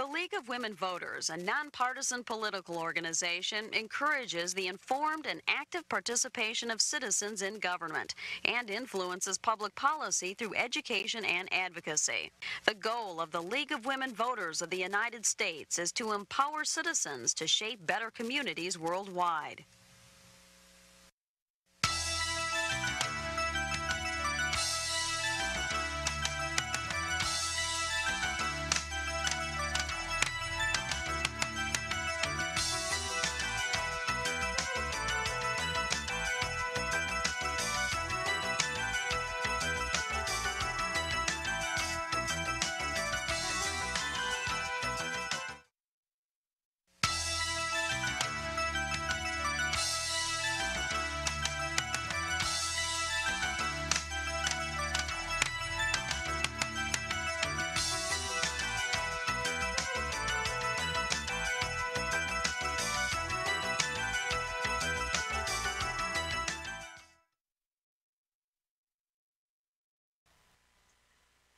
The League of Women Voters, a nonpartisan political organization, encourages the informed and active participation of citizens in government and influences public policy through education and advocacy. The goal of the League of Women Voters of the United States is to empower citizens to shape better communities worldwide.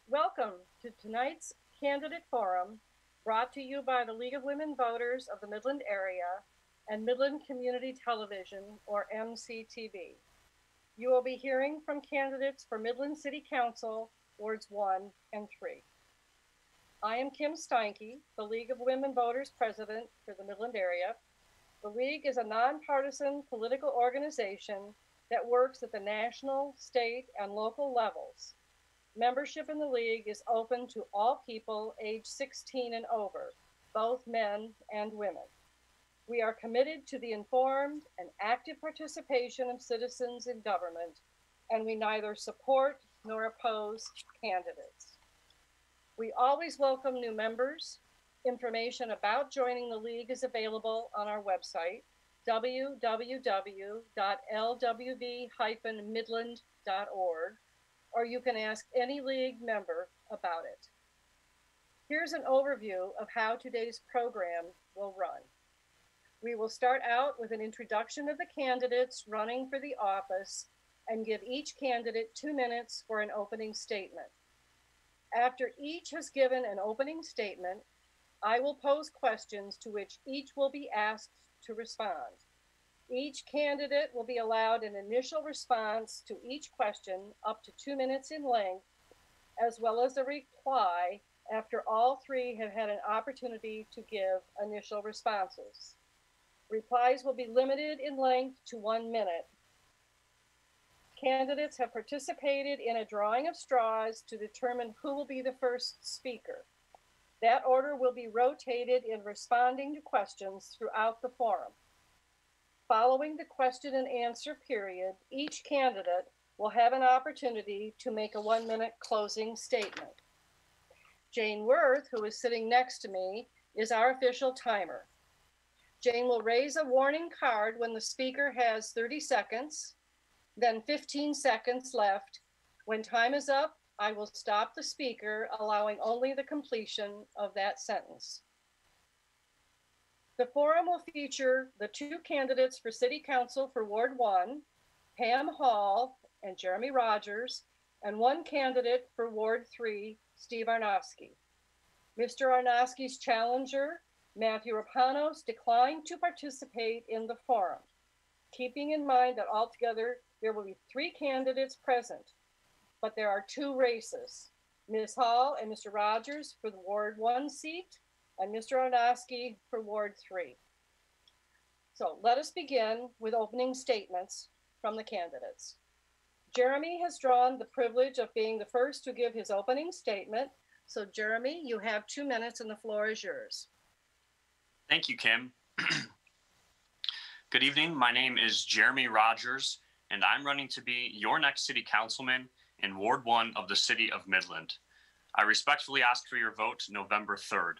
Welcome to tonight's Candidate Forum, brought to you by the League of Women Voters of the Midland area and Midland Community Television, or MCTV. You will be hearing from candidates for Midland City Council, Wards 1 and 3. I am Kim Steinke, the League of Women Voters President for the Midland area. The League is a nonpartisan political organization that works at the national, state, and local levels. Membership in the League is open to all people age 16 and over, both men and women. We are committed to the informed and active participation of citizens in government, and we neither support nor oppose candidates. We always welcome new members. Information about joining the League is available on our website, www.lwv-midland.org, or you can ask any League member about it. Here's an overview of how today's program will run. We will start out with an introduction of the candidates running for the office and give each candidate 2 minutes for an opening statement. After each has given an opening statement, I will pose questions to which each will be asked to respond. Each candidate will be allowed an initial response to each question up to 2 minutes in length, as well as a reply after all three have had an opportunity to give initial responses. Replies will be limited in length to 1 minute. Candidates have participated in a drawing of straws to determine who will be the first speaker. That order will be rotated in responding to questions throughout the forum. Following the question and answer period, each candidate will have an opportunity to make a 1 minute closing statement. Jane Worth, who is sitting next to me, is our official timer. Jane will raise a warning card when the speaker has 30 seconds, then 15 seconds left. When time is up, I will stop the speaker, allowing only the completion of that sentence. The forum will feature the 2 candidates for City Council for Ward 1, Pam Hall and Jeremy Rodgers, and 1 candidate for Ward 3, Steve Arnosky. Mr. Arnosky's challenger, Matthew Rapanos, declined to participate in the forum, keeping in mind that altogether there will be 3 candidates present, but there are 2 races, Ms. Hall and Mr. Rodgers for the Ward 1 seat, and Mr. Arnosky for Ward 3. So let us begin with opening statements from the candidates. Jeremy has drawn the privilege of being the first to give his opening statement. So Jeremy, you have 2 minutes and the floor is yours. Thank you, Kim. Good evening. My name is Jeremy Rodgers, and I'm running to be your next city councilman in Ward 1 of the City of Midland. I respectfully ask for your vote November 3rd.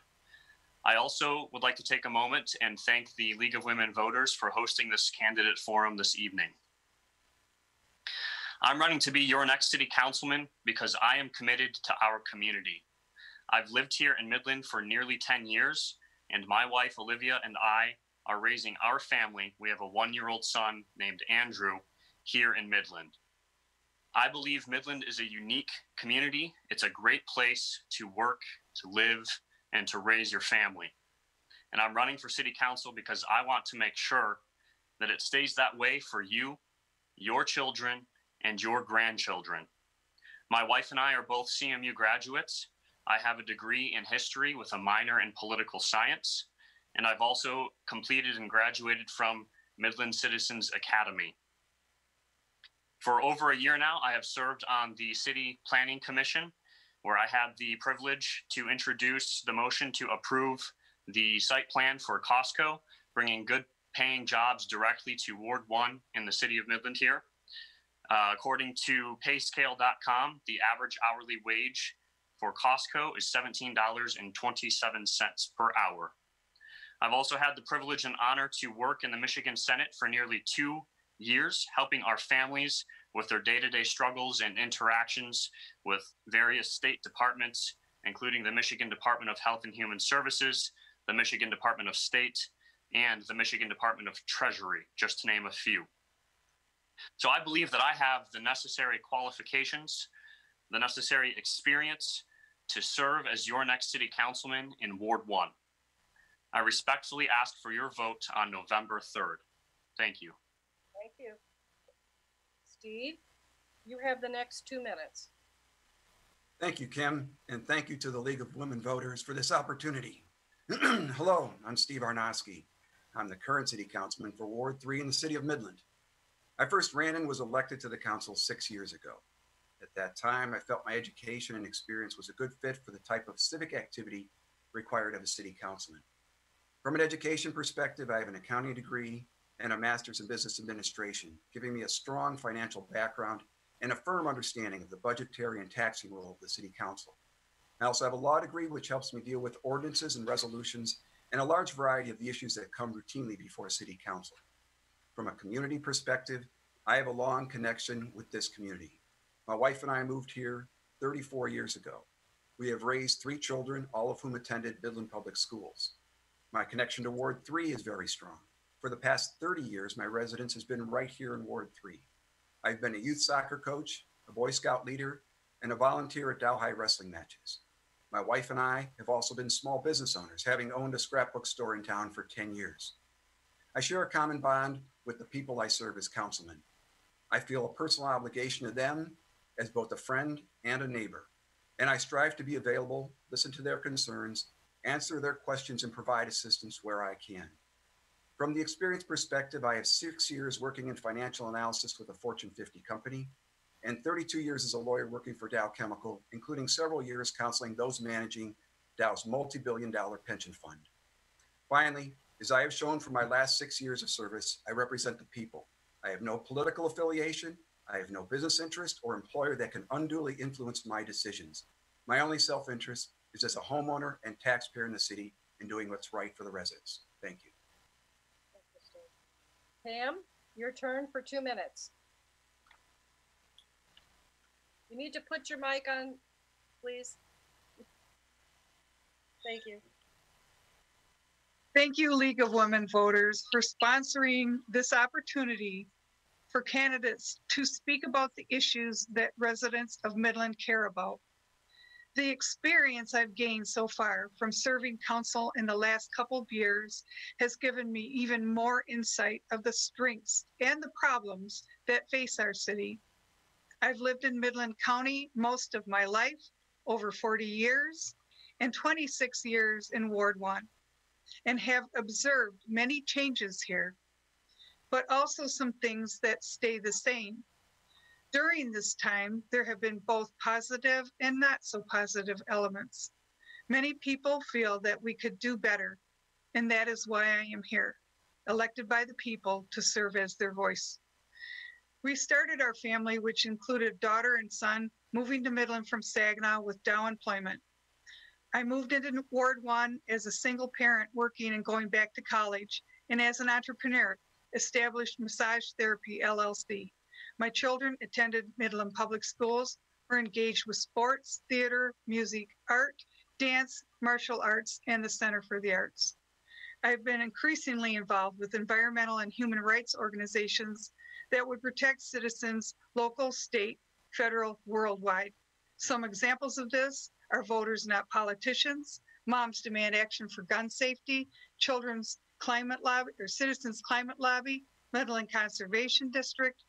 I also would like to take a moment and thank the League of Women Voters for hosting this candidate forum this evening. I'm running to be your next city councilman because I am committed to our community. I've lived here in Midland for nearly 10 years, and my wife Olivia and I are raising our family. We have a 1-year-old son named Andrew here in Midland. I believe Midland is a unique community. It's a great place to work, to live, and to raise your family. And I'm running for city council because I want to make sure that it stays that way for you, your children, and your grandchildren. My wife and I are both CMU graduates. I have a degree in history with a minor in political science, and I've also completed and graduated from Midland Citizens Academy. For over a year now, I have served on the City Planning Commission, where I had the privilege to introduce the motion to approve the site plan for Costco, bringing good paying jobs directly to Ward 1 in the city of Midland here. According to payscale.com, the average hourly wage for Costco is $17.27 per hour. I've also had the privilege and honor to work in the Michigan Senate for nearly 2 years, helping our families with their day-to-day struggles and interactions with various state departments, including the Michigan Department of Health and Human Services, the Michigan Department of State, and the Michigan Department of Treasury, just to name a few. So I believe that I have the necessary qualifications, the necessary experience to serve as your next city councilman in Ward 1. I respectfully ask for your vote on November 3rd. Thank you. Thank you. Steve, you have the next 2 minutes. Thank you, Kim, and thank you to the League of Women Voters for this opportunity. Hello, I'm Steve Arnosky. I'm the current city councilman for Ward 3 in the city of Midland. I first ran and was elected to the council 6 years ago. At that time, I felt my education and experience was a good fit for the type of civic activity required of a city councilman. From an education perspective, I have an accounting degree and a master's in business administration, giving me a strong financial background and a firm understanding of the budgetary and taxing role of the city council. I also have a law degree, which helps me deal with ordinances and resolutions and a large variety of the issues that come routinely before city council. From a community perspective, I have a long connection with this community. My wife and I moved here 34 years ago. We have raised 3 children, all of whom attended Midland Public Schools. My connection to Ward 3 is very strong. For the past 30 years, my residence has been right here in Ward 3. I've been a youth soccer coach, a Boy Scout leader, and a volunteer at Dow High wrestling matches. My wife and I have also been small business owners, having owned a scrapbook store in town for 10 years. I share a common bond with the people I serve as councilman. I feel a personal obligation to them as both a friend and a neighbor, and I strive to be available, listen to their concerns, answer their questions, and provide assistance where I can. From the experience perspective, I have 6 years working in financial analysis with a Fortune 50 company and 32 years as a lawyer working for Dow Chemical, including several years counseling those managing Dow's multi-billion-dollar pension fund. Finally, as I have shown for my last 6 years of service, I represent the people. I have no political affiliation, I have no business interest or employer that can unduly influence my decisions. My only self-interest is as a homeowner and taxpayer in the city and doing what's right for the residents. Thank you. Pam, your turn for 2 minutes. You need to put your mic on, please. Thank you. Thank you, League of Women Voters, for sponsoring this opportunity for candidates to speak about the issues that residents of Midland care about. The experience I've gained so far from serving council in the last couple of years has given me even more insight of the strengths and the problems that face our city. I've lived in Midland County most of my life, over 40 years, and 26 years in Ward 1, and have observed many changes here, but also some things that stay the same. During this time, there have been both positive and not so positive elements. Many people feel that we could do better, and that is why I am here, elected by the people to serve as their voice. We started our family, which included daughter and son, moving to Midland from Saginaw with Dow employment. I moved into Ward 1 as a single parent working and going back to college, and as an entrepreneur, established Massage Therapy LLC. My children attended Midland Public Schools, were engaged with sports, theater, music, art, dance, martial arts, and the Center for the Arts. I've been increasingly involved with environmental and human rights organizations that would protect citizens, local, state, federal, worldwide. Some examples of this are Voters Not Politicians, Moms Demand Action for Gun Safety, Children's Climate Lobby, or Citizens Climate Lobby, Midland Conservation District,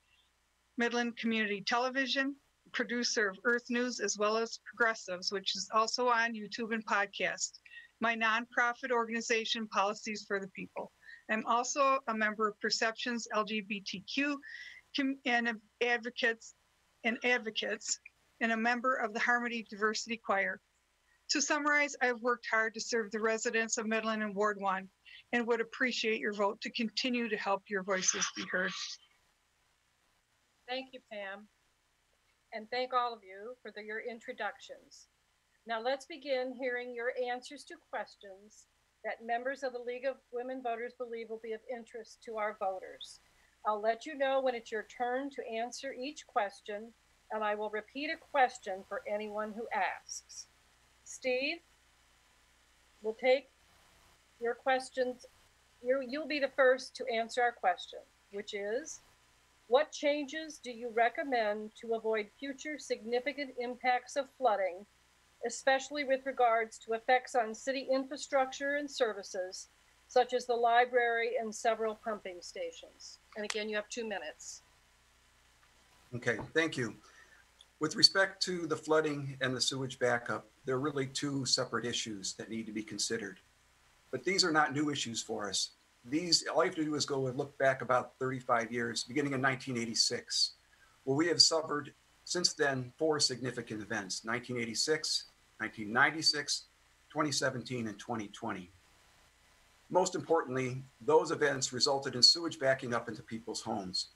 Midland Community Television, producer of Earth News, as well as Progressives, which is also on YouTube and podcast. My nonprofit organization, Policies for the People. I'm also a member of Perceptions LGBTQ and advocates, and a member of the Harmony Diversity Choir. To summarize, I've worked hard to serve the residents of Midland and Ward 1 and would appreciate your vote to continue to help your voices be heard. Thank you, Pam. And thank all of you for your introductions. Now let's begin hearing your answers to questions that members of the League of Women Voters believe will be of interest to our voters. I'll let you know when it's your turn to answer each question, and I will repeat a question for anyone who asks. Steve, we'll take your questions. You'll be the first to answer our question, which is, what changes do you recommend to avoid future significant impacts of flooding, especially with regards to effects on city infrastructure and services, such as the library and several pumping stations? And again, you have 2 minutes. Okay, thank you. With respect to the flooding and the sewage backup, there are really two separate issues that need to be considered. But these are not new issues for us. All you have to do is go and look back about 35 years, beginning in 1986, where we have suffered since then 4 significant events: 1986, 1996, 2017, and 2020. Most importantly, those events resulted in sewage backing up into people's homes.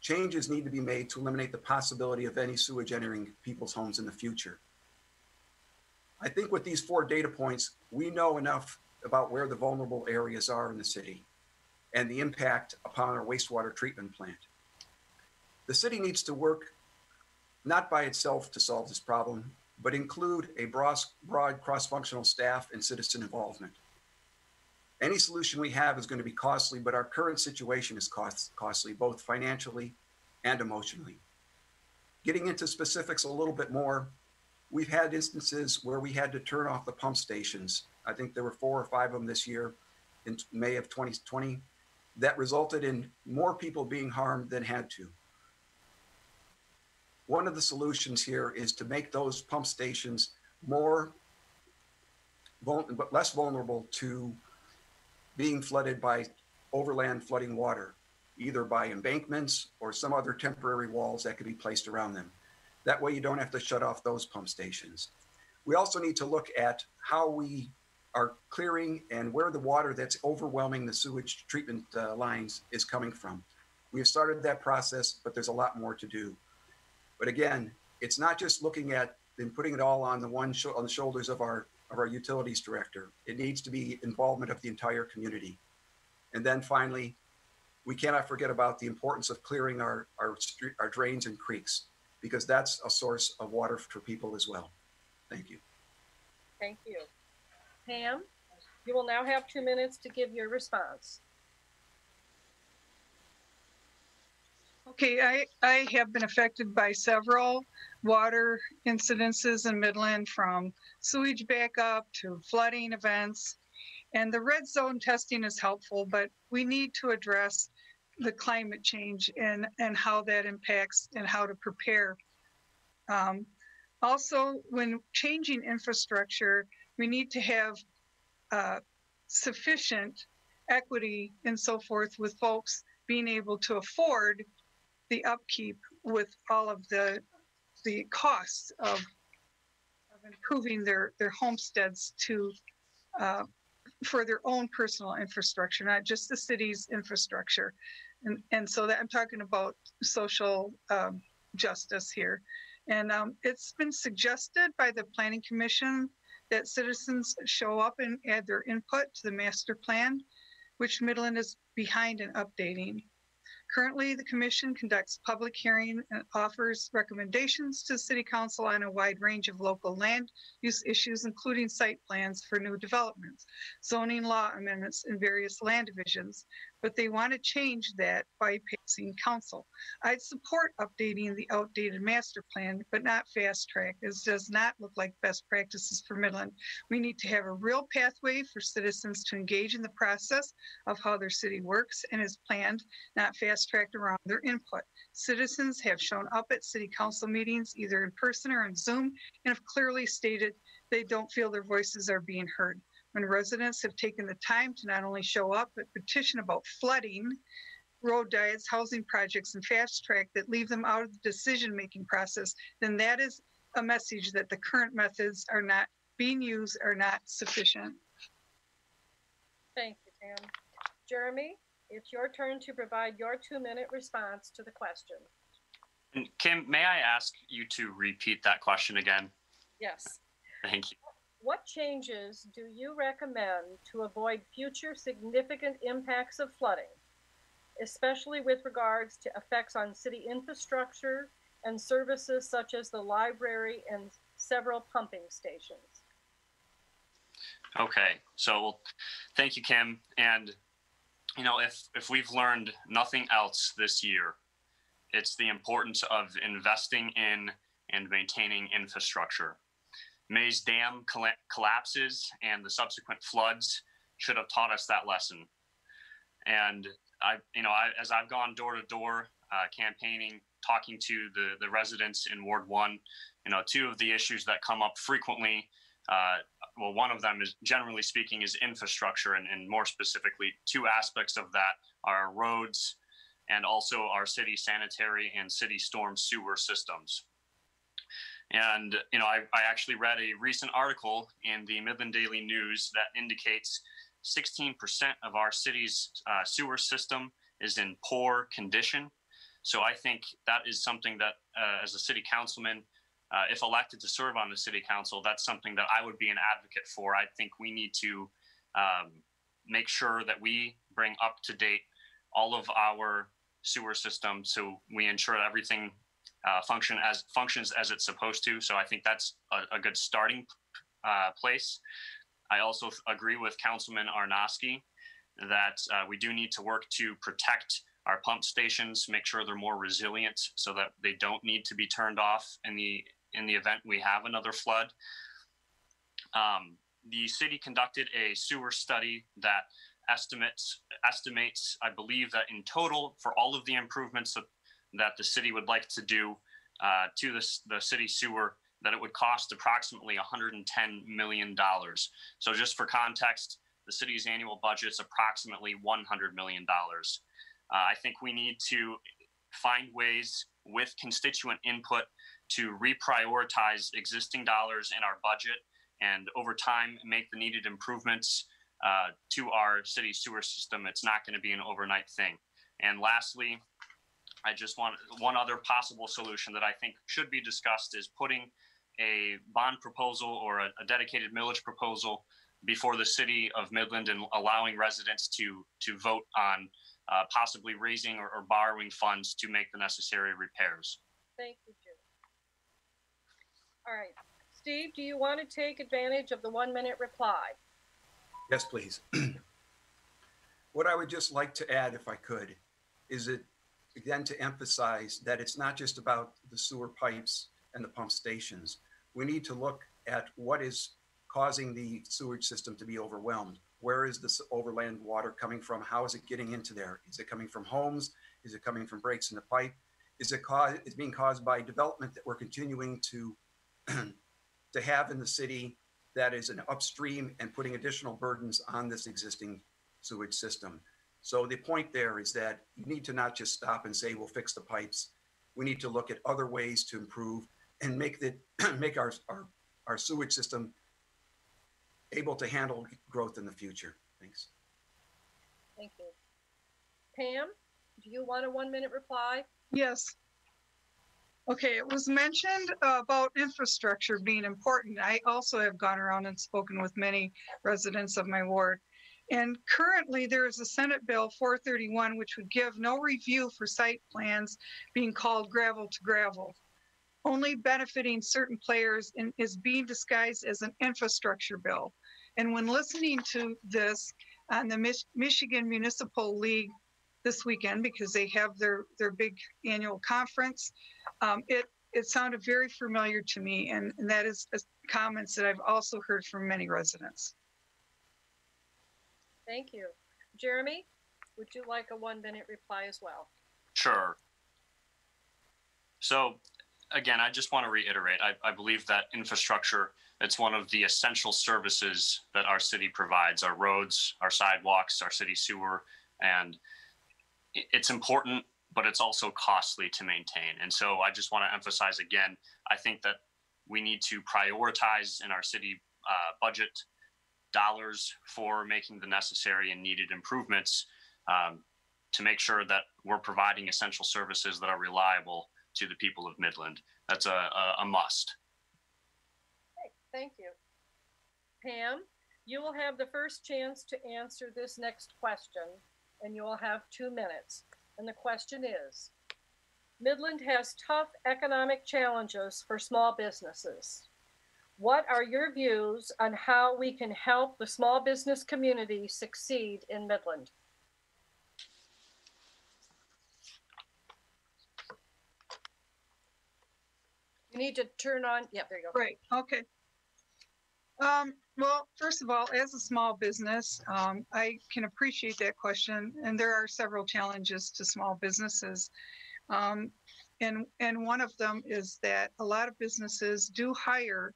Changes need to be made to eliminate the possibility of any sewage entering people's homes in the future. I think with these 4 data points, we know enough about where the vulnerable areas are in the city and the impact upon our wastewater treatment plant. The city needs to work not by itself to solve this problem, but include a broad cross-functional staff and citizen involvement. Any solution we have is going to be costly, but our current situation is costly, both financially and emotionally. Getting into specifics a little bit more, we've had instances where we had to turn off the pump stations. I think there were 4 or 5 of them this year in May of 2020 that resulted in more people being harmed than had to. One of the solutions here is to make those pump stations less vulnerable to being flooded by overland flooding water, either by embankments or some other temporary walls that could be placed around them. That way you don't have to shut off those pump stations. We also need to look at how we are clearing and where the water that's overwhelming the sewage treatment lines is coming from. We have started that process, but there's a lot more to do. But again, it's not just looking at and putting it all on the shoulders of our utilities director. It needs to be involvement of the entire community. And then finally, we cannot forget about the importance of clearing our drains and creeks, because that's a source of water for people as well. Thank you. Thank you. Pam, you will now have 2 minutes to give your response. Okay, I have been affected by several water incidences in Midland, from sewage backup to flooding events. And the red zone testing is helpful, but we need to address the climate change and how that impacts and how to prepare. Also, when changing infrastructure, we need to have sufficient equity and so forth, with folks being able to afford the upkeep with all of the costs of improving their homesteads for their own personal infrastructure, not just the city's infrastructure. And so that I'm talking about social justice here. And it's been suggested by the Planning Commission that citizens show up and add their input to the master plan, which Midland is behind in updating. Currently, the commission conducts public hearing and offers recommendations to City Council on a wide range of local land use issues, including site plans for new developments, zoning law amendments, and various land divisions, but they want to change that by passing council. I'd support updating the outdated master plan, but not fast track. This does not look like best practices for Midland. We need to have a real pathway for citizens to engage in the process of how their city works and is planned, not fast tracked around their input. Citizens have shown up at city council meetings, either in person or on Zoom, and have clearly stated they don't feel their voices are being heard. When residents have taken the time to not only show up, but petition about flooding, road diets, housing projects, and fast track that leave them out of the decision-making process, then that is a message that the current methods are not being used, are not sufficient. Thank you, Pam. Jeremy, it's your turn to provide your 2-minute response to the question. And Kim, may I ask you to repeat that question again? Yes. Thank you. What changes do you recommend to avoid future significant impacts of flooding, especially with regards to effects on city infrastructure and services such as the library and several pumping stations? Okay, so thank you, Kim. And you know, if we've learned nothing else this year, it's the importance of investing in and maintaining infrastructure. May's Dam collapses and the subsequent floods should have taught us that lesson. And as I've gone door to door, campaigning, talking to the residents in Ward 1, two of the issues that come up frequently, well, one of them is, generally speaking, is infrastructure, and more specifically, two aspects of that are roads and also our city sanitary and city storm sewer systems. And, I actually read a recent article in the Midland Daily News that indicates 16% of our city's sewer system is in poor condition. So I think that is something that, as a city councilman, if elected to serve on the city council, that's something that I would be an advocate for. I think we need to make sure that we bring up to date all of our sewer systems, so we ensure that everything functions as it's supposed to. So I think that's a good starting place. I also agree with Councilman Arnosky that we do need to work to protect our pump stations, make sure they're more resilient so that they don't need to be turned off in the event we have another flood. The city conducted a sewer study that estimates, I believe, that in total for all of the improvements that the city would like to do to the city sewer, that it would cost approximately $110 million. So just for context, the city's annual budget is approximately $100 million. I think we need to find ways with constituent input to reprioritize existing dollars in our budget and over time make the needed improvements to our city sewer system. It's not going to be an overnight thing. And lastly, I just want one other possible solution that I think should be discussed is putting a bond proposal or a dedicated millage proposal before the city of Midland and allowing residents to vote on possibly raising or borrowing funds to make the necessary repairs. Thank you, Jim. All right. Steve, do you want to take advantage of the 1-minute reply? Yes, please. What I would just like to add, if I could, is that, again, to emphasize that it's not just about the sewer pipes and the pump stations. We need to look at what is causing the sewage system to be overwhelmed. Where is this overland water coming from? How is it getting into there? Is it coming from homes? Is it coming from breaks in the pipe? Is it being caused by development that we're continuing to have in the city that is an upstream and putting additional burdens on this existing sewage system? So the point there is that you need to not just stop and say, we'll fix the pipes. We need to look at other ways to improve and make our sewage system able to handle growth in the future. Thanks. Thank you. Pam, do you want a 1-minute reply? Yes. Okay, it was mentioned about infrastructure being important. I also have gone around and spoken with many residents of my ward. And currently there is a Senate Bill 431, which would give no review for site plans being called gravel to gravel, only benefiting certain players and is being disguised as an infrastructure bill. And when listening to this on the Michigan Municipal League this weekend, because they have their big annual conference, it sounded very familiar to me. And that is comments that I've also heard from many residents. Thank you. Jeremy, would you like a 1-minute reply as well? Sure. So again, I just want to reiterate, I believe that infrastructure, it's one of the essential services that our city provides, our roads, our sidewalks, our city sewer, and it's important, but it's also costly to maintain. And so I just want to emphasize again, I think that we need to prioritize in our city budget dollars for making the necessary and needed improvements to make sure that we're providing essential services that are reliable to the people of Midland. That's a must. Okay, thank you. Pam, you will have the first chance to answer this next question, and you will have 2 minutes. And the question is, Midland has tough economic challenges for small businesses. What are your views on how we can help the small business community succeed in Midland? You need to turn on, yeah, there you go. Right, okay. Well, first of all, as a small business, I can appreciate that question. And there are several challenges to small businesses. And one of them is that a lot of businesses do hire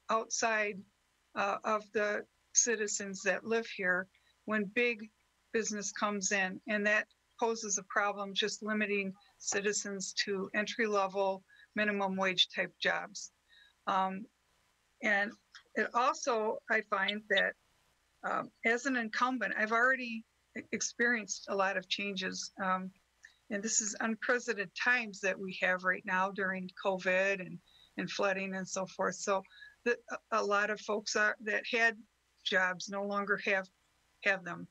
outside of the citizens that live here when big business comes in, and that poses a problem, just limiting citizens to entry-level minimum wage type jobs. And it also, I find that as an incumbent, I've already experienced a lot of changes. And this is unprecedented times that we have right now during COVID and flooding and so forth. So a lot of folks that had jobs no longer have them.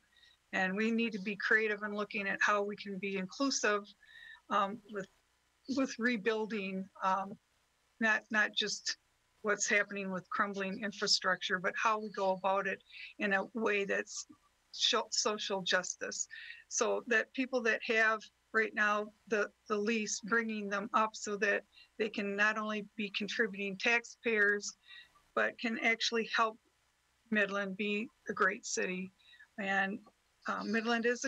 And we need to be creative in looking at how we can be inclusive with rebuilding, not just what's happening with crumbling infrastructure, but how we go about it in a way that's social justice. So that people that have right now the lease, bringing them up so that they can not only be contributing taxpayers, but can actually help Midland be a great city. And Midland is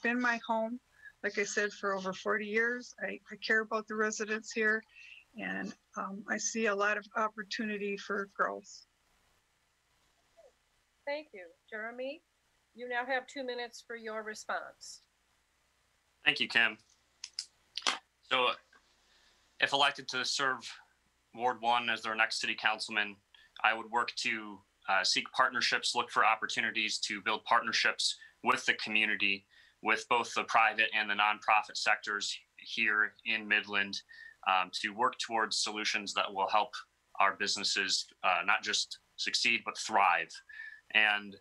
been my home, like I said, for over 40 years. I care about the residents here, and I see a lot of opportunity for growth. Thank you. Jeremy, you now have 2 minutes for your response. Thank you, Kim. So if elected to serve Ward 1 as their next city councilman, I would work to seek partnerships, look for opportunities to build partnerships with the community, with both the private and the nonprofit sectors here in Midland, to work towards solutions that will help our businesses not just succeed, but thrive. And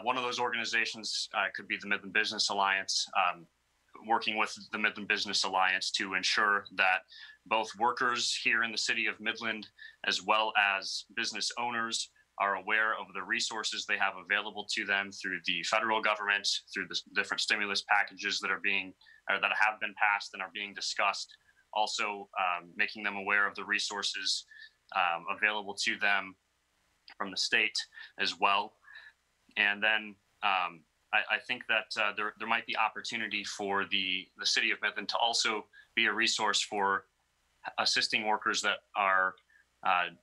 one of those organizations could be the Midland Business Alliance, working with the Midland Business Alliance to ensure that both workers here in the city of Midland, as well as business owners, are aware of the resources they have available to them through the federal government, through the different stimulus packages that have been passed and are being discussed. Also, making them aware of the resources available to them from the state as well. And then I think that there might be opportunity for the city of Midland to also be a resource for assisting workers that are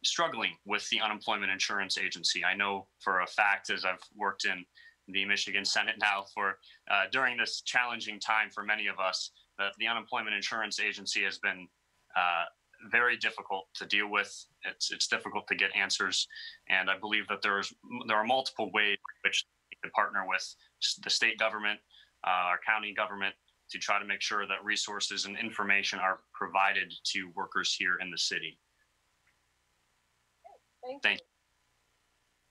struggling with the Unemployment Insurance Agency. I know for a fact, as I've worked in the Michigan Senate now for during this challenging time for many of us, that the Unemployment Insurance Agency has been very difficult to deal with. It's difficult to get answers, and I believe that there are multiple ways in which we could partner with the state government, our county government, to try to make sure that resources and information are provided to workers here in the city. Thank you.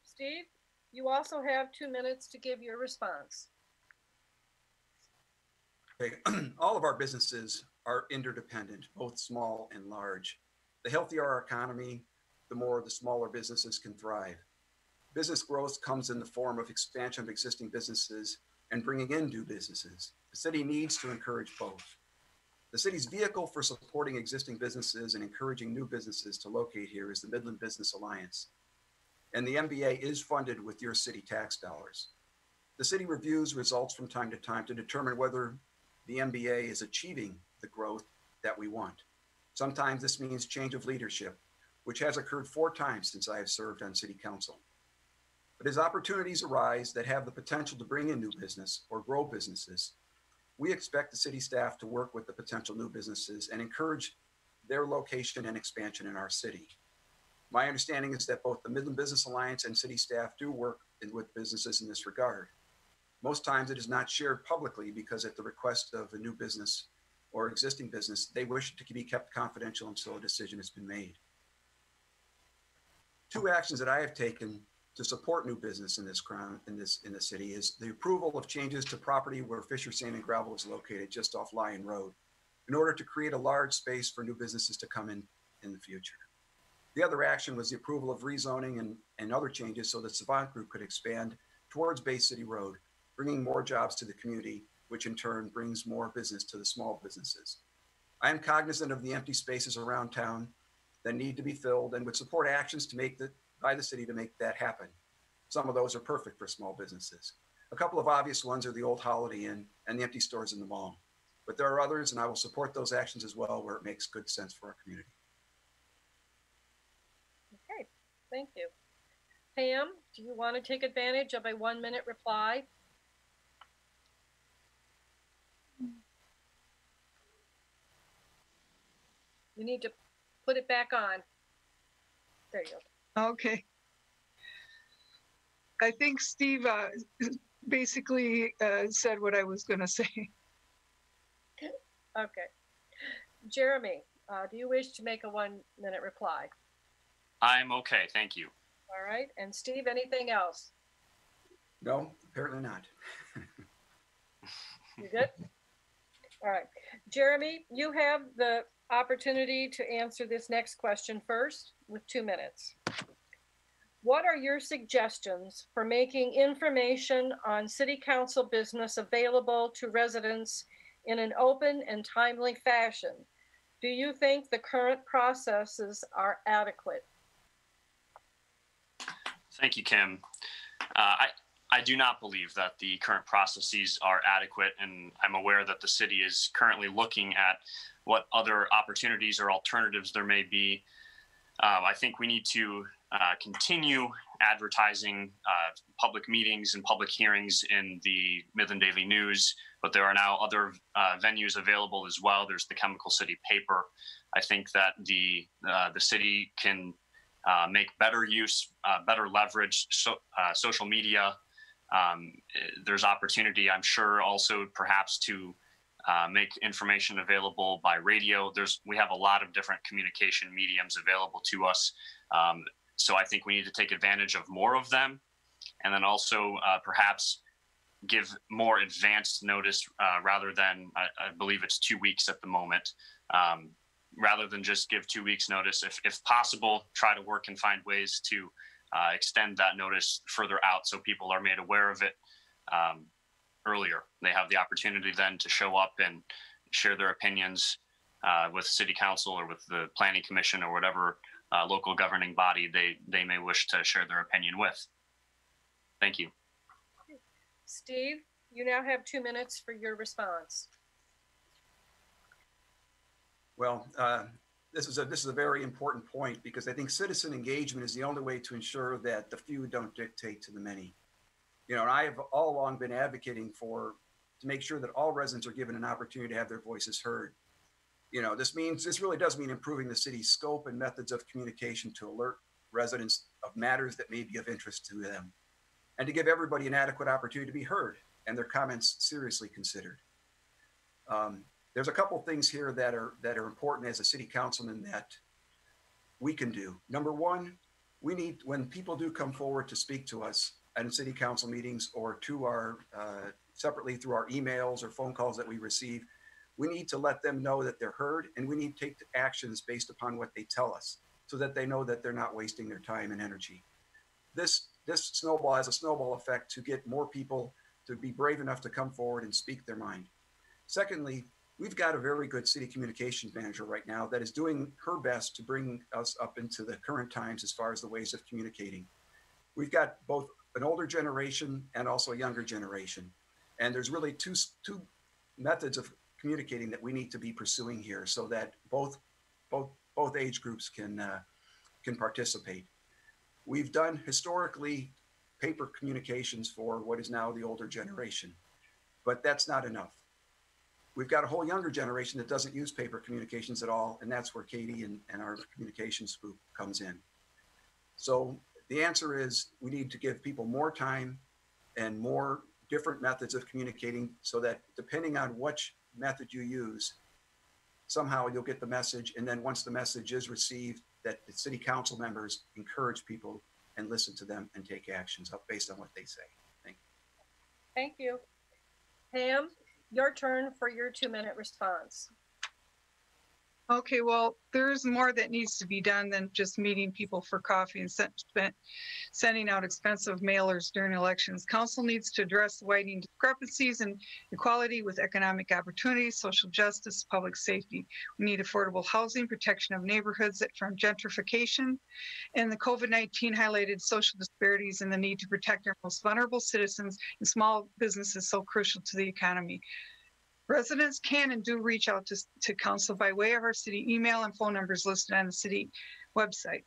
Steve, You also have 2 minutes to give your response. Okay. All of our businesses are interdependent, both small and large. The healthier our economy, the more the smaller businesses can thrive. Business growth comes in the form of expansion of existing businesses and bringing in new businesses. The city needs to encourage both. The city's vehicle for supporting existing businesses and encouraging new businesses to locate here is the Midland Business Alliance. And the MBA is funded with your city tax dollars. The city reviews results from time to time to determine whether the MBA is achieving the growth that we want. Sometimes this means change of leadership, which has occurred 4 times since I have served on city council. But as opportunities arise that have the potential to bring in new business or grow businesses, we expect the city staff to work with the potential new businesses and encourage their location and expansion in our city. My understanding is that both the Midland Business Alliance and city staff do work with businesses in this regard. Most times it is not shared publicly because at the request of a new business or existing business, they wish it to be kept confidential until a decision has been made. 2 actions that I have taken to support new business in the city is the approval of changes to property where Fisher Sand and Gravel is located just off Lyon Road in order to create a large space for new businesses to come in the future. The other action was the approval of rezoning and other changes so that Savant Group could expand towards Bay City Road, bringing more jobs to the community, which in turn brings more business to the small businesses. I am cognizant of the empty spaces around town that need to be filled and would support actions by the city to make that happen. Some of those are perfect for small businesses. A couple of obvious ones are the old Holiday Inn and the empty stores in the mall. But there are others, and I will support those actions as well where it makes good sense for our community. Okay, thank you. Pam, do you want to take advantage of a 1-minute reply? You need to put it back on. There you go. Okay. I think Steve basically said what I was going to say. Okay. Jeremy, do you wish to make a 1-minute reply? I'm okay, thank you. All right. And Steve, anything else? No, apparently not. You good? All right. Jeremy, you have the opportunity to answer this next question first with 2 minutes. What are your suggestions for making information on city council business available to residents in an open and timely fashion? Do you think the current processes are adequate? Thank you, Kim. I do not believe that the current processes are adequate, and I'm aware that the city is currently looking at what other opportunities or alternatives there may be. I think we need to continue advertising public meetings and public hearings in the Midland Daily News, but there are now other venues available as well. There's the Chemical City paper. I think that the city can make better use, better leverage social media. There's opportunity, I'm sure, also perhaps to make information available by radio. We have a lot of different communication mediums available to us. So I think we need to take advantage of more of them, and then also perhaps give more advanced notice rather than, I believe it's 2 weeks at the moment, rather than just give 2 weeks notice. If possible, try to work and find ways to extend that notice further out so people are made aware of it earlier. They have the opportunity then to show up and share their opinions with city council or with the planning commission or whatever local governing body they may wish to share their opinion with. Thank you. Steve, you now have 2 minutes for your response. Well, this is a very important point because I think citizen engagement is the only way to ensure that the few don't dictate to the many. You know, and I have all along been advocating to make sure that all residents are given an opportunity to have their voices heard. You know, this really does mean improving the city's scope and methods of communication to alert residents of matters that may be of interest to them, and to give everybody an adequate opportunity to be heard and their comments seriously considered. There's a couple things here that are important as a city councilman that we can do. Number one, when people do come forward to speak to us, at city council meetings or to our separately through our emails or phone calls that we receive. We need to let them know that they're heard, and we need to take actions based upon what they tell us so that they know that they're not wasting their time and energy. This snowball has a snowball effect to get more people to be brave enough to come forward and speak their mind. Secondly, we've got a very good city communications manager right now that is doing her best to bring us up into the current times as far as the ways of communicating. We've got both an older generation and also a younger generation. And there's really two methods of communicating that we need to be pursuing here so that both age groups can participate. We've done historically paper communications for what is now the older generation, but that's not enough. We've got a whole younger generation that doesn't use paper communications at all, and that's where Katie and our communications group comes in. So the answer is we need to give people more time and more different methods of communicating so that depending on which method you use, somehow you'll get the message. And then once the message is received, that the city council members encourage people and listen to them and take actions up based on what they say. Thank you. Thank you. Pam, your turn for your 2-minute response. Okay, well, there's more that needs to be done than just meeting people for coffee and sending out expensive mailers during elections. Council needs to address widening discrepancies in equality with economic opportunities, social justice, public safety. We need affordable housing, protection of neighborhoods from gentrification, and the COVID-19 highlighted social disparities and the need to protect our most vulnerable citizens and small businesses so crucial to the economy. Residents can and do reach out to council by way of our city email and phone numbers listed on the city website.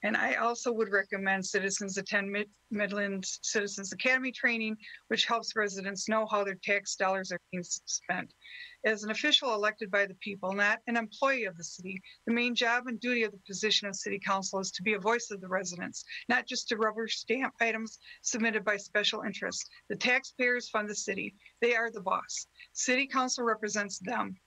And I also would recommend citizens attend Midland Citizens Academy training, which helps residents know how their tax dollars are being spent. As an official elected by the people, not an employee of the city, the main job and duty of the position of city council is to be a voice of the residents, not just to rubber stamp items submitted by special interests. The taxpayers fund the city. They are the boss. City council represents them.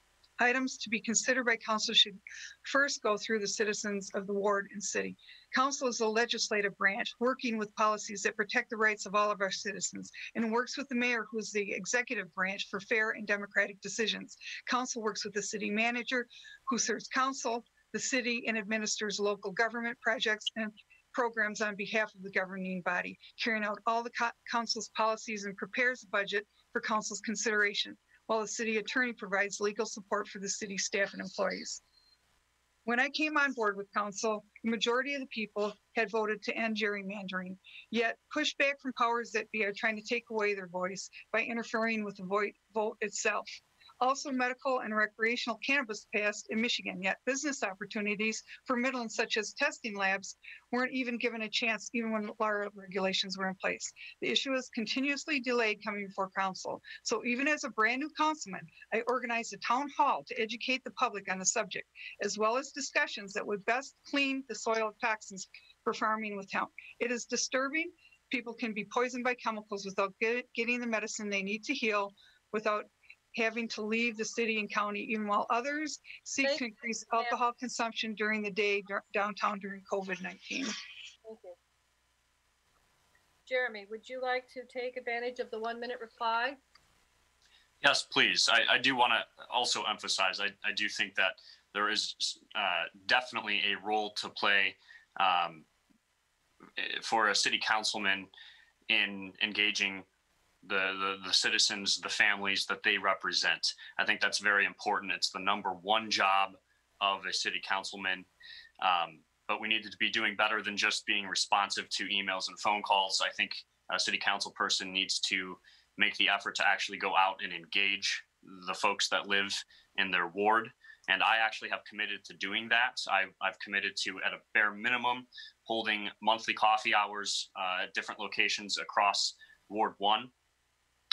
Items to be considered by council should first go through the citizens of the ward and city. Council is a legislative branch working with policies that protect the rights of all of our citizens and works with the mayor, who is the executive branch, for fair and democratic decisions. Council works with the city manager, who serves council, the city, and administers local government projects and programs on behalf of the governing body, carrying out all the council's policies and prepares the budget for council's consideration, while the city attorney provides legal support for the city staff and employees. When I came on board with council, the majority of the people had voted to end gerrymandering, yet pushback from powers that be are trying to take away their voice by interfering with the vote itself. Also, medical and recreational cannabis passed in Michigan, yet business opportunities for Midland, such as testing labs, weren't even given a chance even when law regulations were in place. The issue is continuously delayed coming before council. So even as a brand new councilman, I organized a town hall to educate the public on the subject, as well as discussions that would best clean the soil of toxins for farming with town. It is disturbing. People can be poisoned by chemicals without getting the medicine they need to heal, without having to leave the city and county, even while others seek to increase alcohol consumption during the day downtown during COVID-19. Thank you. Jeremy, would you like to take advantage of the 1-minute reply? Yes, please. I do want to also emphasize, I do think that there is definitely a role to play for a city councilman in engaging the citizens, the families that they represent. I think that's very important. It's the number one job of a city councilman. But we needed to be doing better than just being responsive to emails and phone calls. I think a city council person needs to make the effort to actually go out and engage the folks that live in their ward. And I actually have committed to doing that. I've committed to, at a bare minimum, holding monthly coffee hours at different locations across Ward 1.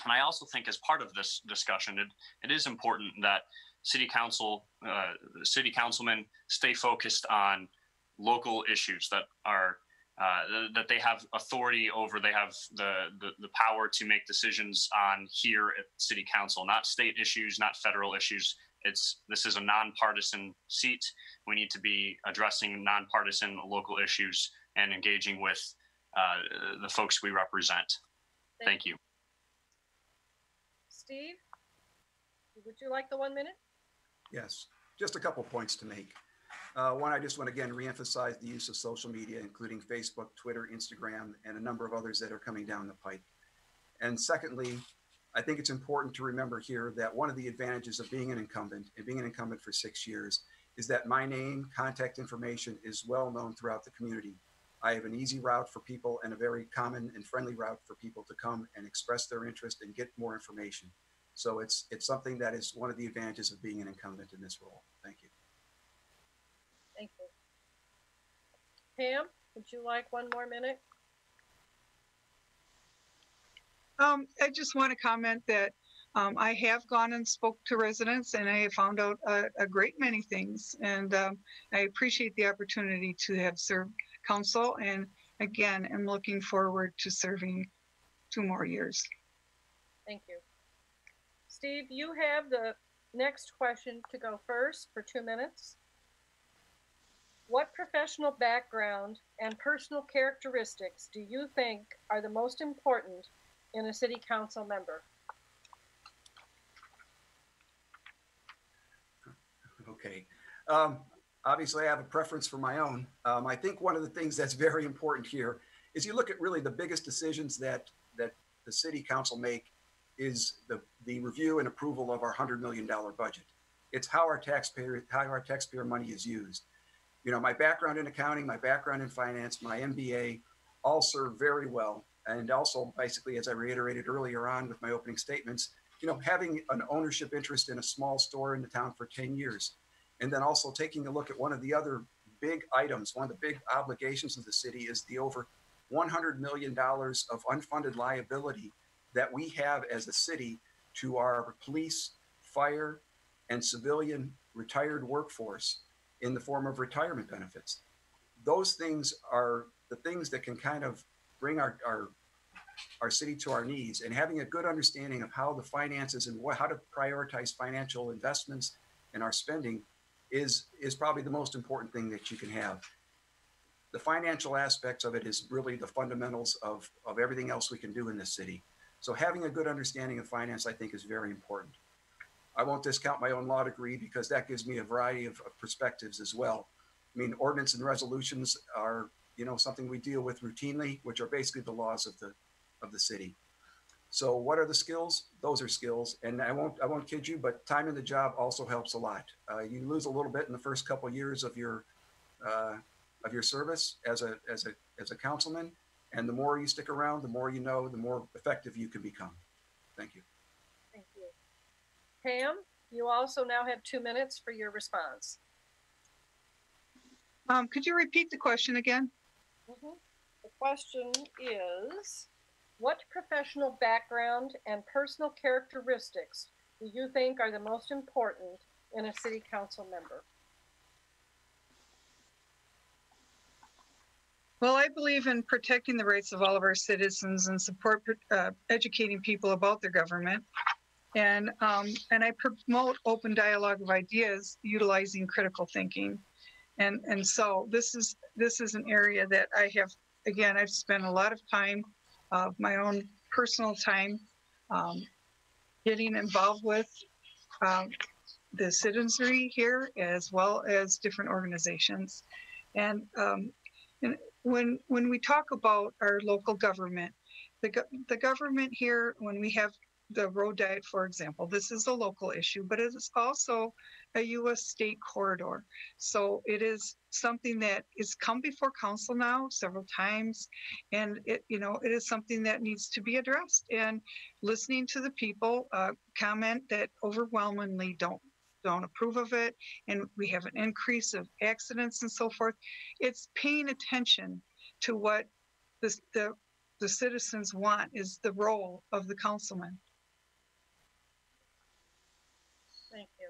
And I also think as part of this discussion, it is important that city councilmen stay focused on local issues that are that they have authority over. They have the power to make decisions on here at city council, not state issues, not federal issues. This is a nonpartisan seat. We need to be addressing nonpartisan local issues and engaging with the folks we represent. Thank you. Steve, would you like the 1 minute? Yes, just a couple points to make. One, I just want to again reemphasize the use of social media, including Facebook, Twitter, Instagram, and a number of others that are coming down the pike. And secondly, I think it's important to remember here that one of the advantages of being an incumbent and being an incumbent for 6 years is that my name, contact information is well known throughout the community. I have an easy route for people and a very common and friendly route for people to come and express their interest and get more information. So it's something that is one of the advantages of being an incumbent in this role. Thank you. Thank you. Pam, would you like 1 more minute? I just want to comment that I have gone and spoke to residents, and I have found out a great many things. And I appreciate the opportunity to have served council. And again, I'm looking forward to serving 2 more years. Thank you. Steve, you have the next question to go first for 2 minutes. What professional background and personal characteristics do you think are the most important in a city council member? Okay. Obviously, I have a preference for my own. I think one of the things that's very important here is you look at really the biggest decisions that the city council make is the review and approval of our $100 million budget. It's how our taxpayer money is used. You know, my background in accounting, my background in finance, my MBA all serve very well. And also, basically, as I reiterated earlier on with my opening statements, you know, having an ownership interest in a small store in the town for 10 years. And then also taking a look at one of the other big items, one of the big obligations of the city is the over $100 million of unfunded liability that we have as a city to our police, fire, and civilian retired workforce in the form of retirement benefits. Those things are the things that can kind of bring our city to our knees, and having a good understanding of how the finances and how to prioritize financial investments in our spending is probably the most important thing that you can have. The financial aspects of it is really the fundamentals of everything else we can do in this city. So having a good understanding of finance, I think, is very important. I won't discount my own law degree because that gives me a variety of perspectives as well. I mean, ordinance and resolutions are, you know, something we deal with routinely, which are basically the laws of the city. So what are the skills? Those are skills. And I won't kid you, but time in the job also helps a lot. You lose a little bit in the first couple of years of your service as a councilman. And the more you stick around, the more you know, the more effective you can become. Thank you. Thank you. Pam, you also now have 2 minutes for your response. Could you repeat the question again? The question is, what professional background and personal characteristics do you think are the most important in a city council member? Well, I believe in protecting the rights of all of our citizens and support educating people about their government. And I promote open dialogue of ideas utilizing critical thinking. And so this is an area that I have, again, I've spent a lot of time, my own personal time, getting involved with the citizenry here, as well as different organizations. And when we talk about our local government, the government here, when we have the road diet, for example, this is a local issue, but it is also a U.S. state corridor. So it is something that is come before council now several times, and it is something that needs to be addressed. And listening to the people comment that overwhelmingly don't approve of it, and we have an increase of accidents and so forth. It's paying attention to what the citizens want is the role of the councilman. Thank you.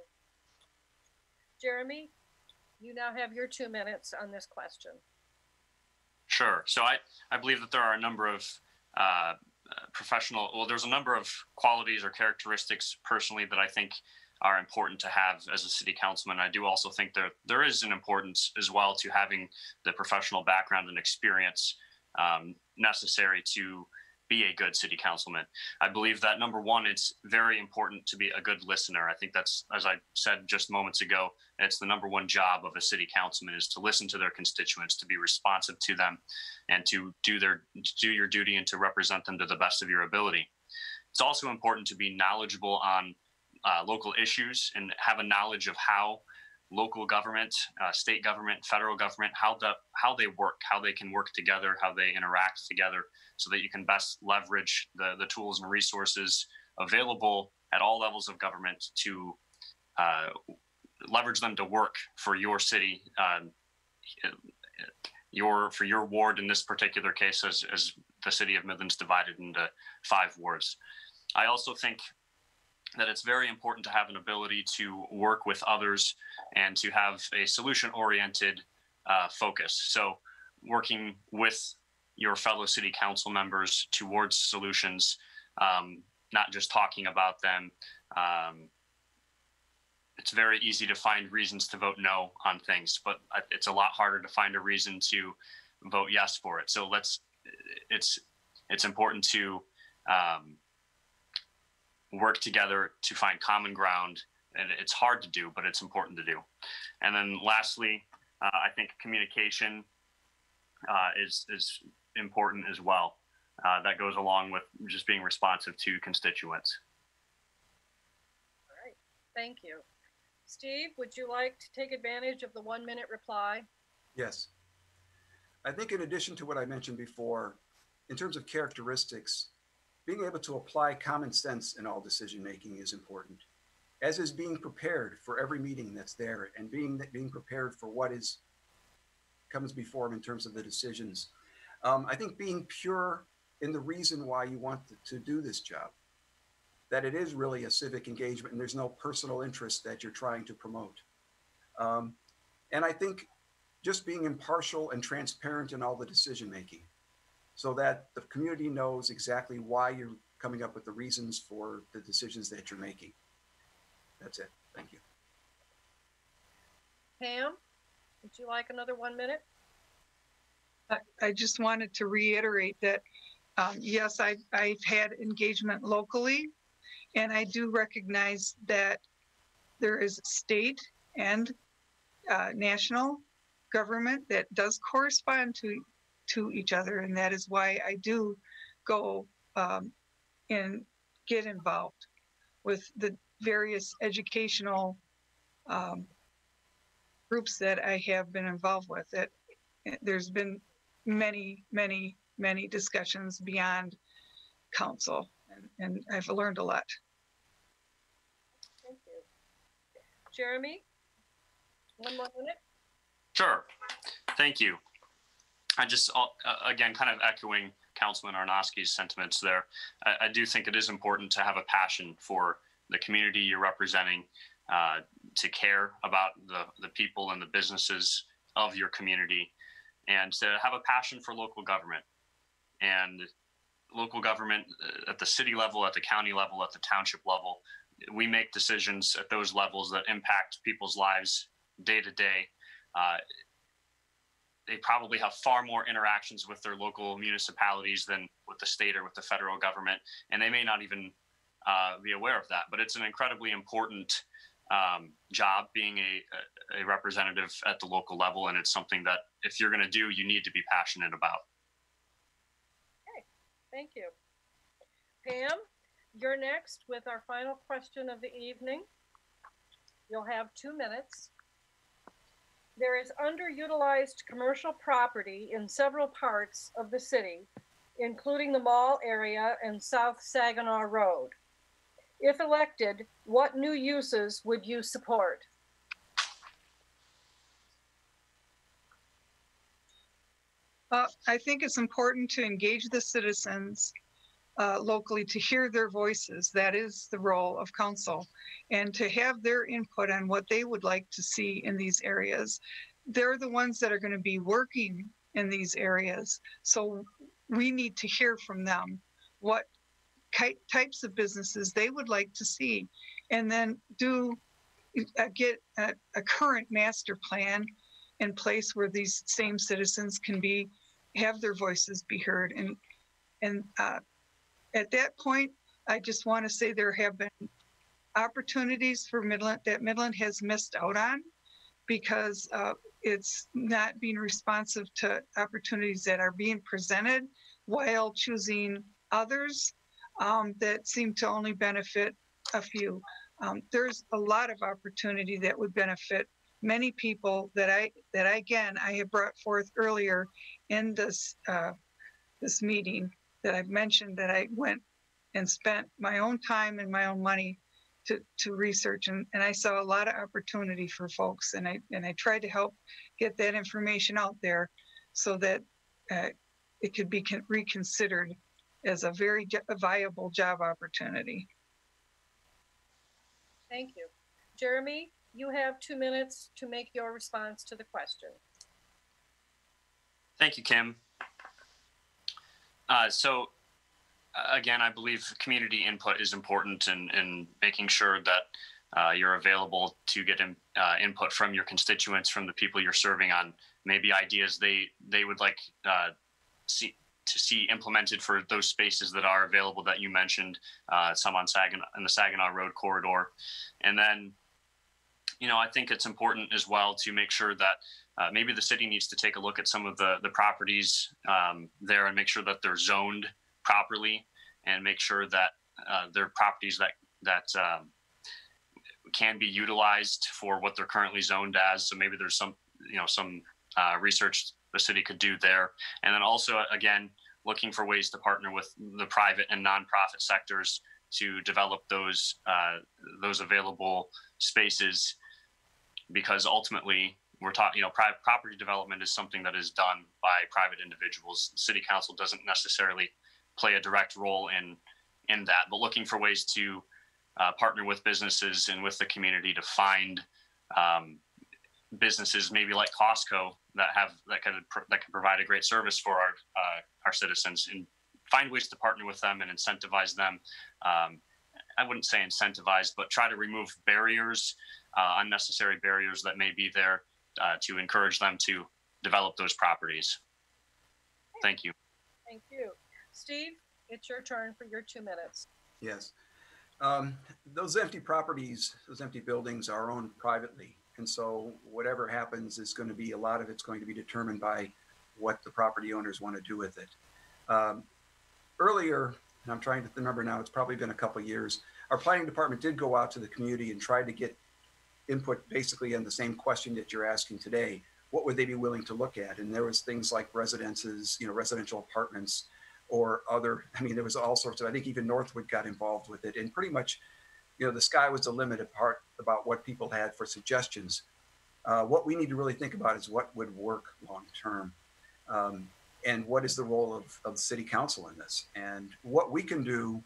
Jeremy, you now have your 2 minutes on this question. Sure. So I believe that there are a number of there's a number of qualities or characteristics personally that I think are important to have as a city councilman. I do also think there is an importance as well to having the professional background and experience necessary to be a good city councilman. I believe that number one, it's very important to be a good listener. I think that's, as I said just moments ago, it's the number one job of a city councilman is to listen to their constituents, to be responsive to them, and to do your duty and to represent them to the best of your ability. It's also important to be knowledgeable on local issues and have a knowledge of how local government, state government, federal government, how they work, how they can work together, how they interact together, so that you can best leverage the tools and resources available at all levels of government to leverage them to work for your city, for your ward in this particular case, as the city of Midland's divided into 5 wards. I also think that it's very important to have an ability to work with others and to have a solution-oriented focus. So working with your fellow city council members towards solutions, not just talking about them. It's very easy to find reasons to vote no on things, but it's a lot harder to find a reason to vote yes for it. So it's important to work together to find common ground, and it's hard to do, but it's important to do. And then lastly, I think communication is important as well. That goes along with just being responsive to constituents. All right, thank you. Steve, would you like to take advantage of the 1-minute reply? Yes. I think in addition to what I mentioned before, in terms of characteristics, being able to apply common sense in all decision-making is important, as is being prepared for every meeting that's there and being prepared for what comes before them in terms of the decisions. I think being pure in the reason why you want to do this job, that it is really a civic engagement and there's no personal interest that you're trying to promote. And I think just being impartial and transparent in all the decision-making, so that the community knows exactly why you're coming up with the reasons for the decisions that you're making. That's it. Thank you. Pam, would you like another 1 minute? I just wanted to reiterate that, yes, I've had engagement locally, and I do recognize that there is state and national government that does correspond to each other, and that is why I do go and get involved with the various educational groups that I have been involved with. There's been many discussions beyond council, and I've learned a lot. Thank you. Jeremy, 1 more minute? Sure. Thank you. I just, again, kind of echoing Councilman Arnosky's sentiments there. I do think it is important to have a passion for the community you're representing, to care about the people and the businesses of your community, and to have a passion for local government. And local government at the city level, at the county level, at the township level, we make decisions at those levels that impact people's lives day to day. They probably have far more interactions with their local municipalities than with the state or with the federal government, and they may not even be aware of that. But it's an incredibly important job being a representative at the local level, and it's something that if you're going to do, you need to be passionate about. Okay, thank you. Pam, you're next with our final question of the evening. You'll have 2 minutes. There is underutilized commercial property in several parts of the city, including the mall area and South Saginaw Road. If elected, what new uses would you support? I think it's important to engage the citizens locally, to hear their voices. That is the role of council, and to have their input on what they would like to see in these areas. They're the ones that are going to be working in these areas. So we need to hear from them what types of businesses they would like to see, and then get a current master plan in place where these same citizens can be have their voices be heard. And at that point, I just want to say there have been opportunities for Midland that Midland has missed out on because it's not being responsive to opportunities that are being presented while choosing others that seem to only benefit a few. There's a lot of opportunity that would benefit many people that I have brought forth earlier in this this meeting that I've mentioned, that I went and spent my own time and my own money to research, and I saw a lot of opportunity for folks, and I tried to help get that information out there so that it could be reconsidered as a very viable job opportunity. Thank you. Jeremy, you have 2 minutes to make your response to the question. Thank you, Kim. So again, I believe community input is important in making sure that you're available to get input from your constituents, from the people you're serving on maybe ideas they would like to see implemented for those spaces that are available that you mentioned, some on the Saginaw Road corridor. And then, I think it's important as well to make sure that maybe the city needs to take a look at some of the properties there and make sure that they're zoned properly, and make sure that they're properties that can be utilized for what they're currently zoned as. So maybe there's some research the city could do there. And then also, again, looking for ways to partner with the private and nonprofit sectors to develop those available spaces, because ultimately we're talking, private property development is something that is done by private individuals. The city council doesn't necessarily play a direct role in that, but looking for ways to partner with businesses and with the community to find businesses maybe like Costco that can provide a great service for our citizens, and find ways to partner with them and incentivize them. I wouldn't say incentivize, but try to remove barriers, unnecessary barriers that may be there to encourage them to develop those properties. Thank you. Thank you. Steve, it's your turn for your 2 minutes. Yes. Those empty properties, those empty buildings are owned privately. And so whatever happens is going to be, a lot of it's going to be determined by what the property owners want to do with it. Earlier, and I'm trying to remember now, it's probably been a couple of years, our planning department did go out to the community and try to get input basically on the same question that you're asking today. What would they be willing to look at? And there was things like residences, residential apartments, or other, there was all sorts of, I think even Northwood got involved with it. And pretty much, the sky was the limit apart about what people had for suggestions. What we need to really think about is what would work long-term. And what is the role of the city council in this? And what we can do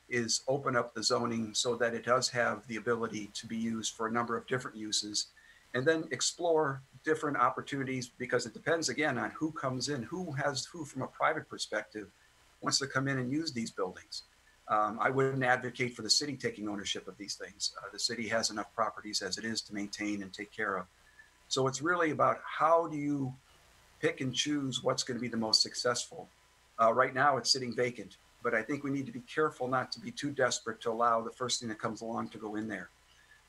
is open up the zoning so that it does have the ability to be used for a number of different uses, and then explore different opportunities, because it depends again on who comes in, who from a private perspective wants to come in and use these buildings. I wouldn't advocate for the city taking ownership of these things. The city has enough properties as it is to maintain and take care of. So it's really about how do you pick and choose what's going to be the most successful. Right now it's sitting vacant, but I think we need to be careful not to be too desperate to allow the first thing that comes along to go in there.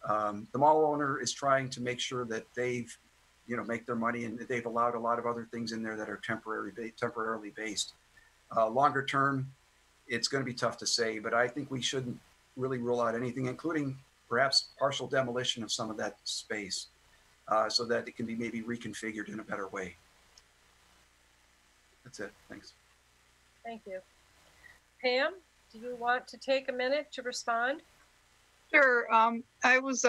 The mall owner is trying to make sure that they've, make their money, and they've allowed a lot of other things in there that are temporarily based. Longer term, it's going to be tough to say, but I think we shouldn't really rule out anything, including perhaps partial demolition of some of that space, so that it can be maybe reconfigured in a better way. That's it. Thanks. Thank you. Pam, do you want to take a minute to respond? Sure. I was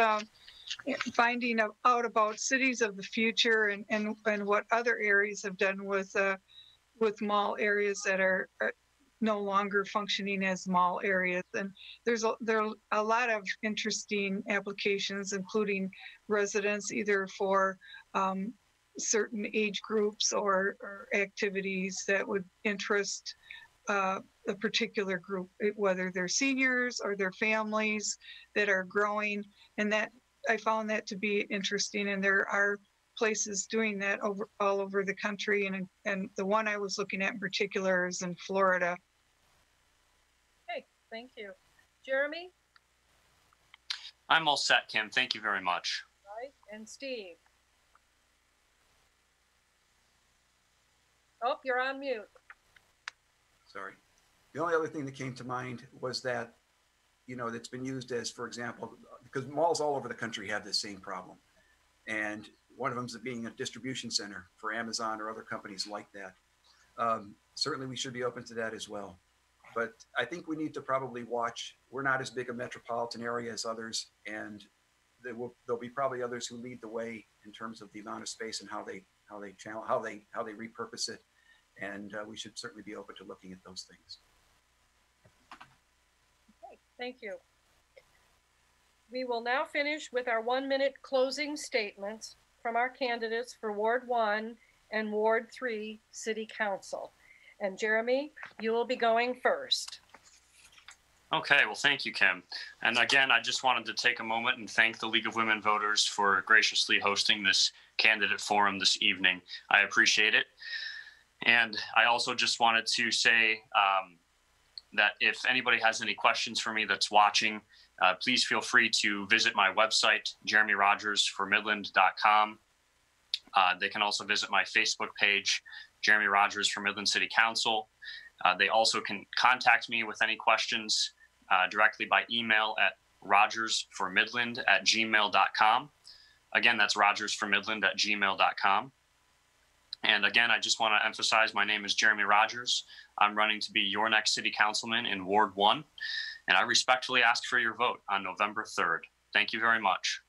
finding out about cities of the future and what other areas have done with mall areas that are no longer functioning as mall areas. And there are a lot of interesting applications, including residents, either for certain age groups or activities that would interest a particular group, whether they're seniors or their families that are growing. And that I found that to be interesting. And there are places doing that all over the country, and the one I was looking at in particular is in Florida. Okay, thank you. Jeremy? I'm all set, Kim. Thank you very much. Right, and Steve? Oh, you're on mute. Sorry. The only other thing that came to mind was that, you know, that's been used as, for example, because malls all over the country have this same problem. And one of them is being a distribution center for Amazon or other companies like that. Certainly we should be open to that as well. But I think we need to probably watch. We're not as big a metropolitan area as others, and there'll be probably others who lead the way in terms of the amount of space and how they repurpose it. And we should certainly be open to looking at those things. Okay, thank you. We will now finish with our 1-minute closing statements from our candidates for Ward 1 and Ward 3 City Council. And Jeremy, you will be going first. Okay, well, thank you, Kim. And again, I just wanted to take a moment and thank the League of Women Voters for graciously hosting this candidate forum this evening. I appreciate it. And I also just wanted to say that if anybody has any questions for me that's watching, please feel free to visit my website, JeremyRodgersForMidland.com. They can also visit my Facebook page, Jeremy Rodgers for Midland City Council. They also can contact me with any questions directly by email at rogersformidland@gmail.com. Again, that's rogersformidland@gmail.com. And again, I just want to emphasize my name is Jeremy Rodgers. I'm running to be your next city councilman in Ward 1, and I respectfully ask for your vote on November 3rd. Thank you very much.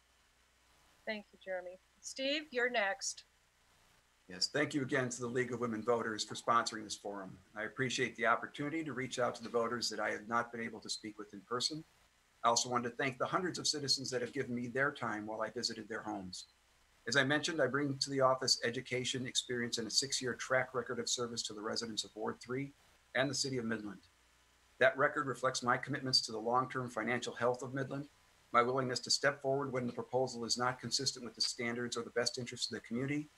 Thank you, Jeremy. Steve, you're next. Yes, thank you again to the League of Women Voters for sponsoring this forum. I appreciate the opportunity to reach out to the voters that I have not been able to speak with in person. I also want to thank the hundreds of citizens that have given me their time while I visited their homes. As I mentioned, I bring to the office education, experience, and a 6-year track record of service to the residents of Ward 3 and the City of Midland. That record reflects my commitments to the long-term financial health of Midland, my willingness to step forward when the proposal is not consistent with the standards or the best interests of the community,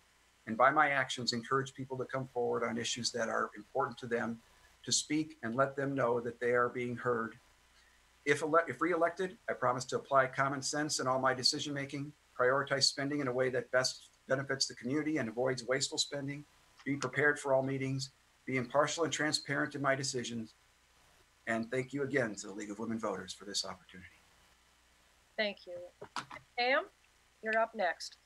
and by my actions encourage people to come forward on issues that are important to them, to speak and let them know that they are being heard. If re-elected, I promise to apply common sense in all my decision-making, prioritize spending in a way that best benefits the community and avoids wasteful spending, be prepared for all meetings, be impartial and transparent in my decisions, and thank you again to the League of Women Voters for this opportunity. Thank you. Pam, you're up next.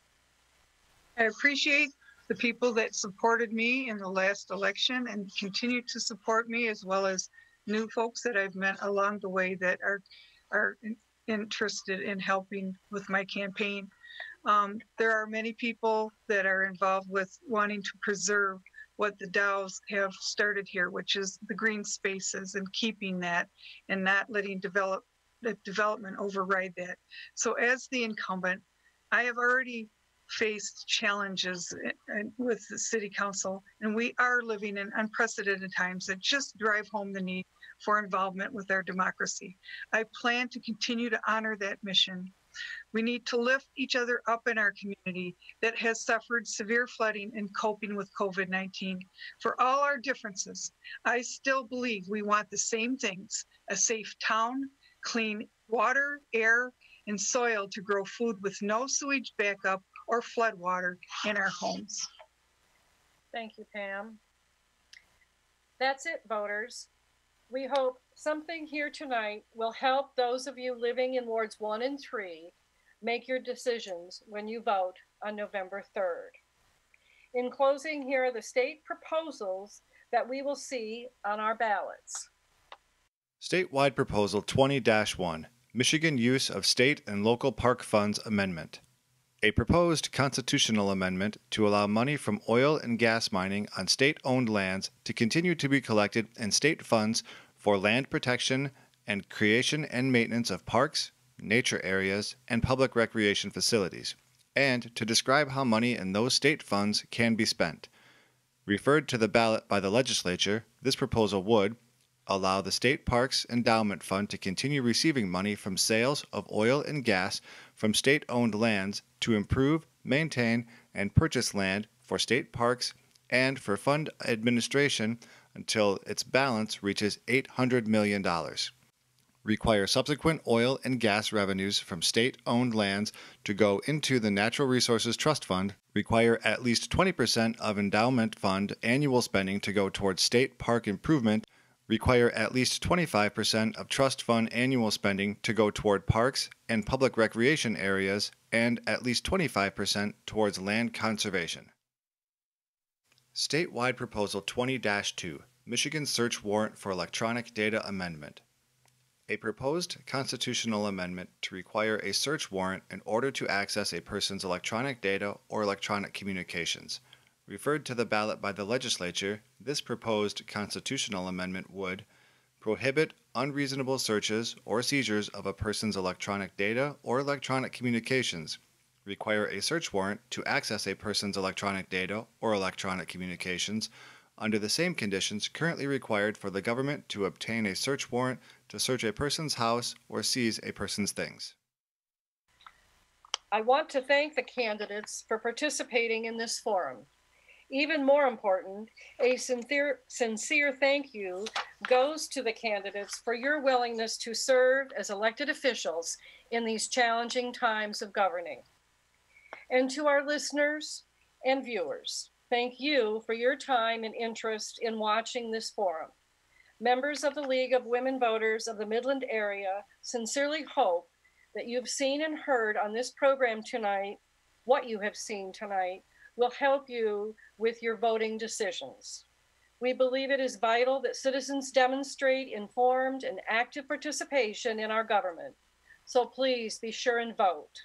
I appreciate the people that supported me in the last election and continue to support me, as well as new folks that I've met along the way that are interested in helping with my campaign. There are many people that are involved with wanting to preserve what the Dows have started here, which is the green spaces and keeping that and not letting development override that. So as the incumbent, I have already faced challenges with the city council, and we are living in unprecedented times that just drive home the need for involvement with our democracy. I plan to continue to honor that mission. We need to lift each other up in our community that has suffered severe flooding and coping with COVID-19. For all our differences, I still believe we want the same things: a safe town, clean water, air, and soil to grow food with no sewage backup or flood water in our homes. Thank you, Pam. That's it, voters. We hope something here tonight will help those of you living in Wards 1 and 3 make your decisions when you vote on November 3rd. In closing, here are the state proposals that we will see on our ballots. Statewide Proposal 20-1, Michigan Use of State and Local Park Funds Amendment. A proposed constitutional amendment to allow money from oil and gas mining on state-owned lands to continue to be collected in state funds for land protection and creation and maintenance of parks, nature areas, and public recreation facilities, and to describe how money in those state funds can be spent. Referred to the ballot by the legislature, this proposal would allow the State Parks Endowment Fund to continue receiving money from sales of oil and gas from state-owned lands to improve, maintain, and purchase land for state parks and for fund administration until its balance reaches $800 million. Require subsequent oil and gas revenues from state-owned lands to go into the Natural Resources Trust Fund. Require at least 20% of endowment fund annual spending to go towards state park improvement. Require at least 25% of trust fund annual spending to go toward parks and public recreation areas, and at least 25% towards land conservation. Statewide Proposal 20-2, Michigan Search Warrant for Electronic Data Amendment. A proposed constitutional amendment to require a search warrant in order to access a person's electronic data or electronic communications. Referred to the ballot by the legislature, this proposed constitutional amendment would prohibit unreasonable searches or seizures of a person's electronic data or electronic communications, require a search warrant to access a person's electronic data or electronic communications under the same conditions currently required for the government to obtain a search warrant to search a person's house or seize a person's things. I want to thank the candidates for participating in this forum. Even more important, a sincere thank you goes to the candidates for your willingness to serve as elected officials in these challenging times of governing. And to our listeners and viewers, thank you for your time and interest in watching this forum. Members of the League of Women Voters of the Midland area sincerely hope that you've seen and heard on this program tonight, what you have seen tonight will help you with your voting decisions. We believe it is vital that citizens demonstrate informed and active participation in our government. So please be sure and vote.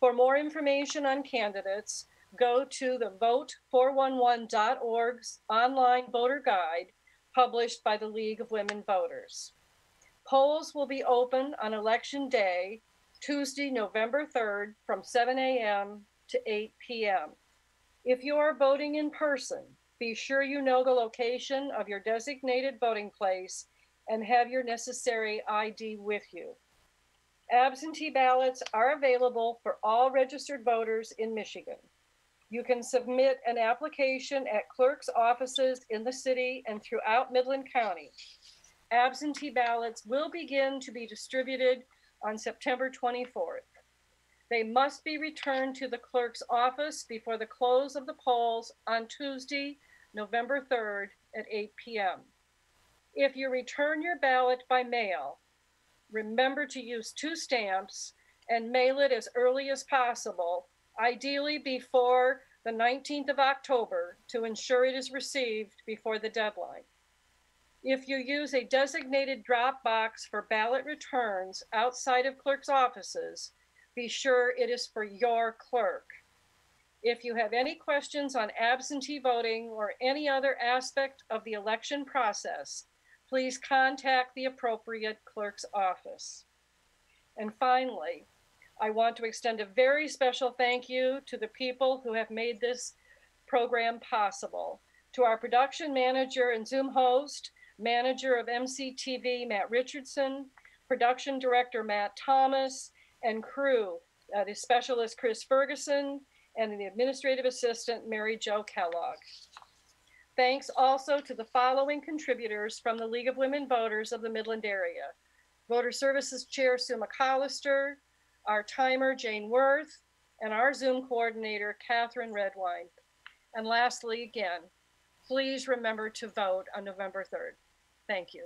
For more information on candidates, go to the vote411.org's online voter guide published by the League of Women Voters. Polls will be open on Election Day, Tuesday, November 3rd from 7 a.m. to 8 p.m. If you are voting in person, be sure you know the location of your designated voting place and have your necessary ID with you. Absentee ballots are available for all registered voters in Michigan. You can submit an application at clerk's offices in the city and throughout Midland County. Absentee ballots will begin to be distributed on September 24th. They must be returned to the clerk's office before the close of the polls on Tuesday, November 3rd at 8 p.m. If you return your ballot by mail, remember to use 2 stamps and mail it as early as possible, ideally before the 19th of October, to ensure it is received before the deadline. If you use a designated drop box for ballot returns outside of clerk's offices, be sure it is for your clerk. If you have any questions on absentee voting or any other aspect of the election process, please contact the appropriate clerk's office. And finally, I want to extend a very special thank you to the people who have made this program possible. To our production manager and Zoom host, manager of MCTV, Matt Richardson, production director, Matt Thomas, and crew, the specialist, Chris Ferguson, and the administrative assistant, Mary Jo Kellogg. Thanks also to the following contributors from the League of Women Voters of the Midland area. Voter Services Chair, Sue McCollister, our timer, Jane Worth, and our Zoom coordinator, Katherine Redwine. And lastly, again, please remember to vote on November 3rd. Thank you.